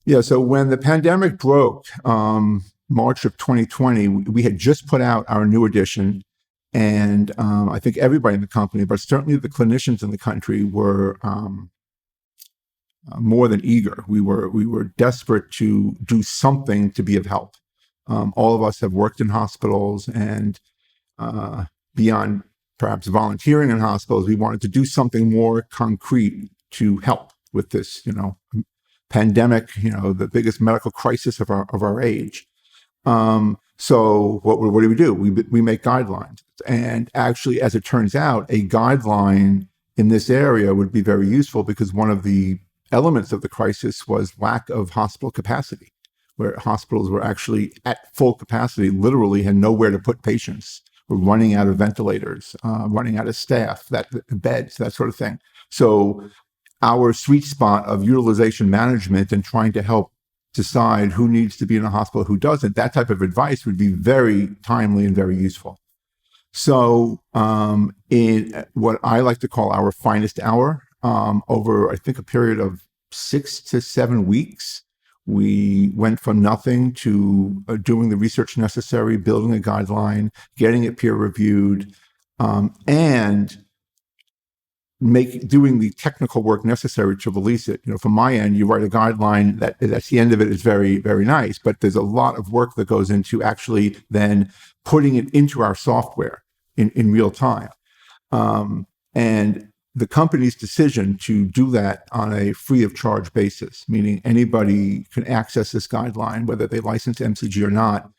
Yeah, so when the pandemic broke, March of 2020, we had just put out our new edition. And I think everybody in the company, but certainly the clinicians in the country, were more than eager. We were desperate to do something to be of help. All of us have worked in hospitals, and beyond perhaps volunteering in hospitals, we wanted to do something more concrete to help with this, pandemic, the biggest medical crisis of our age. So what do we do? We make guidelines, and actually, as it turns out, a guideline in this area would be very useful, because one of the elements of the crisis was lack of hospital capacity, where hospitals were actually at full capacity, literally had nowhere to put patients. We're running out of ventilators, running out of staff, beds, that sort of thing. So our sweet spot of utilization management and trying to help decide who needs to be in a hospital, who doesn't, that type of advice would be very timely and very useful. So in what I like to call our finest hour, over, I think, a period of 6 to 7 weeks, we went from nothing to doing the research necessary, building a guideline, getting it peer reviewed, and doing the technical work necessary to release it. From my end, you write a guideline that's the end of it is very, very nice, but there's a lot of work that goes into actually then putting it into our software in real time. And the company's decision to do that on a free of charge basis, meaning anybody can access this guideline, whether they license MCG or not,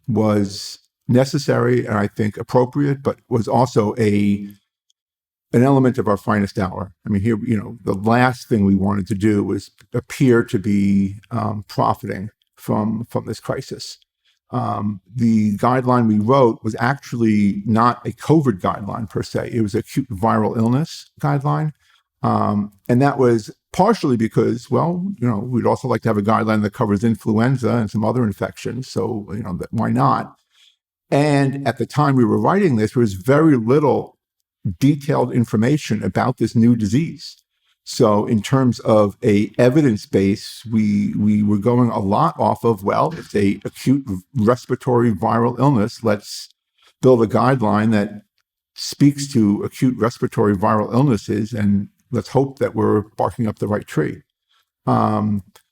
was necessary and I think appropriate, but was also an element of our finest hour. I mean, here, the last thing we wanted to do was appear to be profiting from this crisis. The guideline we wrote was actually not a COVID guideline per se. It was an acute viral illness guideline. And that was partially because, we'd also like to have a guideline that covers influenza and some other infections. So, why not? And at the time we were writing this, there was very little detailed information about this new disease. So in terms of a evidence base, we were going a lot off of, it's a acute respiratory viral illness. Let's build a guideline that speaks to acute respiratory viral illnesses, and let's hope that we're barking up the right tree.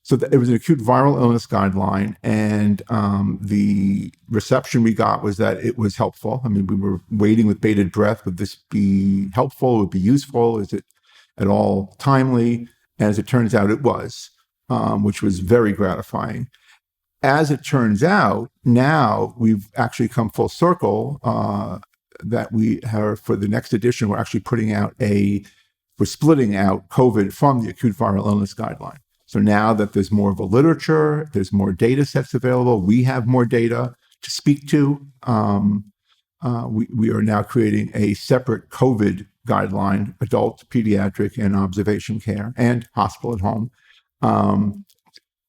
So it was an acute viral illness guideline, and the reception we got was that it was helpful. I mean, we were waiting with bated breath. Would this be helpful? Would it be useful? Is it at all timely? And as it turns out, it was, which was very gratifying. As it turns out, now we've actually come full circle, that we have, for the next edition, we're actually we're splitting out COVID from the acute viral illness guideline. So now that there's more of a literature, there's more data sets available, we have more data to speak to. We are now creating a separate COVID guideline, adult, pediatric, and observation care, and hospital at home,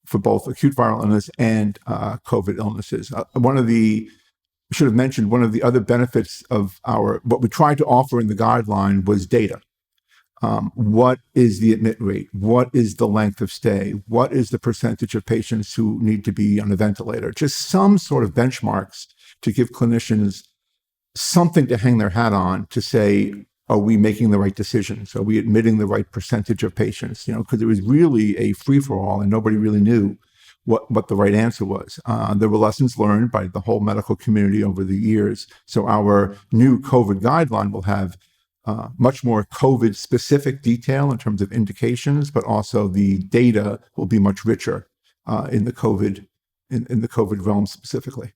for both acute viral illness and COVID illnesses. I should have mentioned, one of the other benefits of what we tried to offer in the guideline was data. What is the admit rate? What is the length of stay? What is the percentage of patients who need to be on a ventilator? Just some sort of benchmarks to give clinicians something to hang their hat on to say, are we making the right decisions? Are we admitting the right percentage of patients? Because it was really a free-for-all and nobody really knew what the right answer was. There were lessons learned by the whole medical community over the years. So our new COVID guideline will have much more COVID-specific detail in terms of indications, but also the data will be much richer in the COVID realm specifically.